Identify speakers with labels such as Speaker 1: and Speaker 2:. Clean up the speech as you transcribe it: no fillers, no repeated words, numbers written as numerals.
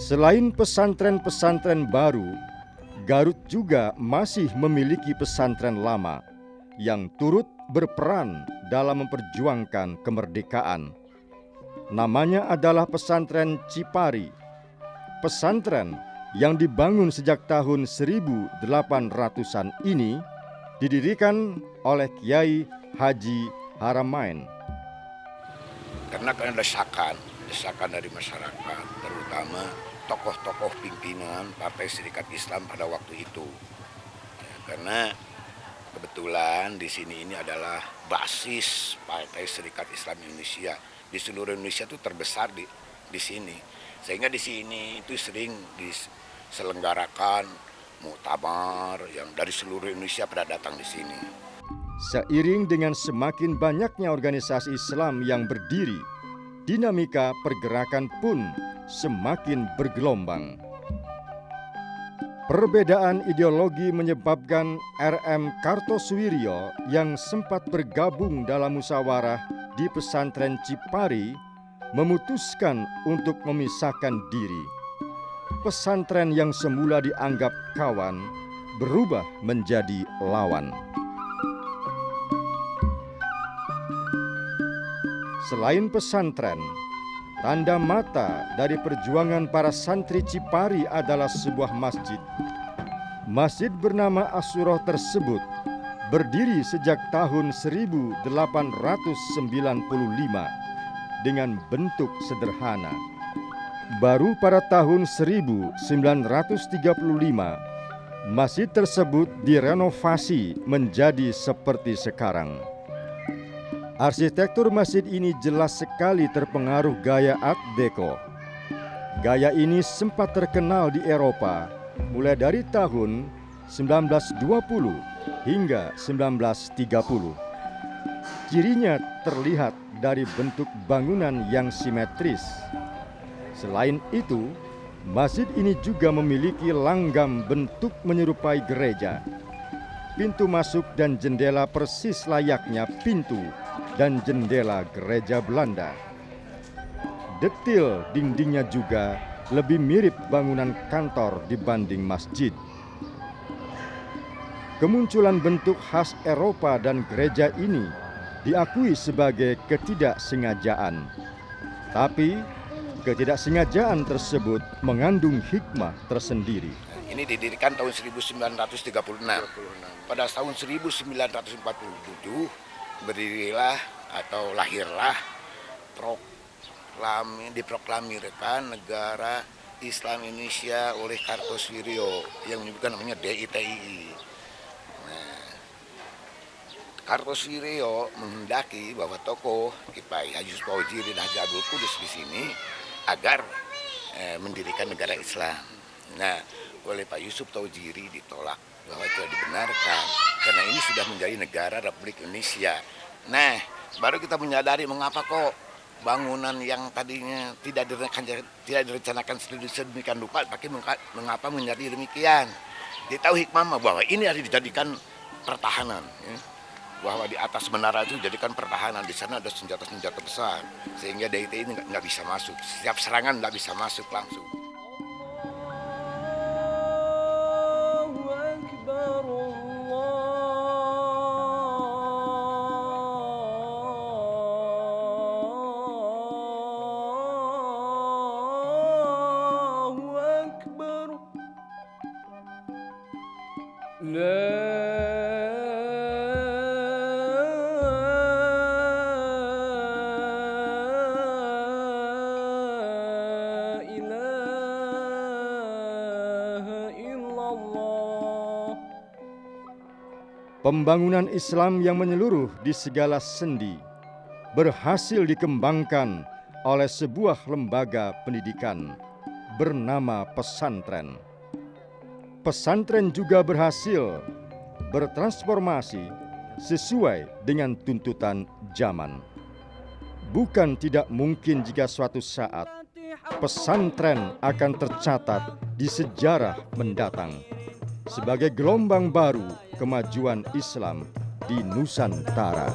Speaker 1: Selain pesantren-pesantren baru, Garut juga masih memiliki pesantren lama yang turut berperan dalam memperjuangkan kemerdekaan. Namanya adalah Pesantren Cipari. Pesantren yang dibangun sejak tahun 1800-an ini didirikan oleh Kiai Haji Haramain.
Speaker 2: Karena ada desakan dari masyarakat, terutama tokoh-tokoh pimpinan Partai Serikat Islam pada waktu itu. Ya, karena kebetulan di sini ini adalah basis Partai Serikat Islam Indonesia. Di seluruh Indonesia itu terbesar di sini. Sehingga di sini itu sering diselenggarakan muktamar yang dari seluruh Indonesia pada datang di sini.
Speaker 1: Seiring dengan semakin banyaknya organisasi Islam yang berdiri, dinamika pergerakan pun semakin bergelombang. Perbedaan ideologi menyebabkan R.M. Kartosuwiryo yang sempat bergabung dalam musyawarah di pesantren Cipari memutuskan untuk memisahkan diri. Pesantren yang semula dianggap kawan berubah menjadi lawan. Selain pesantren, tanda mata dari perjuangan para santri Cipari adalah sebuah masjid. Masjid bernama Asyuroh tersebut berdiri sejak tahun 1895 dengan bentuk sederhana. Baru pada tahun 1935, masjid tersebut direnovasi menjadi seperti sekarang. Arsitektur masjid ini jelas sekali terpengaruh gaya Art Deco. Gaya ini sempat terkenal di Eropa mulai dari tahun 1920 hingga 1930. Cirinya terlihat dari bentuk bangunan yang simetris. Selain itu, masjid ini juga memiliki langgam bentuk menyerupai gereja. Pintu masuk dan jendela persis layaknya pintu dan jendela gereja Belanda. Detil dindingnya juga lebih mirip bangunan kantor dibanding masjid. Kemunculan bentuk khas Eropa dan gereja ini diakui sebagai ketidaksengajaan. Tapi ketidaksengajaan tersebut mengandung hikmah tersendiri.
Speaker 2: Ini didirikan tahun 1936. Pada tahun 1947 berdirilah atau lahirlah diproklamirkan negara Islam Indonesia oleh Kartosuwiryo yang menyebutkan namanya DITII. Nah, Kartosuwiryo menghendaki bahwa tokoh Kiai Haji Yusuf Tauhidin dan Haji Abdul Qudus di sini agar mendirikan negara Islam. Nah, oleh Pak Yusuf Tauhidin ditolak bahwa itu tidak dibenarkan karena ini sudah menjadi negara Republik Indonesia. Nah, baru kita menyadari mengapa kok bangunan yang tadinya tidak direncanakan sedemikian rupa, tapi mengapa menjadi demikian. Dia tahu hikmah bahwa ini harus dijadikan pertahanan, ya. Bahwa di atas menara itu dijadikan pertahanan, di sana ada senjata-senjata besar, sehingga DITI ini nggak bisa masuk. Setiap serangan nggak bisa masuk langsung.
Speaker 1: Pembangunan Islam yang menyeluruh di segala sendi berhasil dikembangkan oleh sebuah lembaga pendidikan bernama pesantren. Pesantren juga berhasil bertransformasi sesuai dengan tuntutan zaman. Bukan tidak mungkin jika suatu saat pesantren akan tercatat di sejarah mendatang sebagai gelombang baru kemajuan Islam di Nusantara.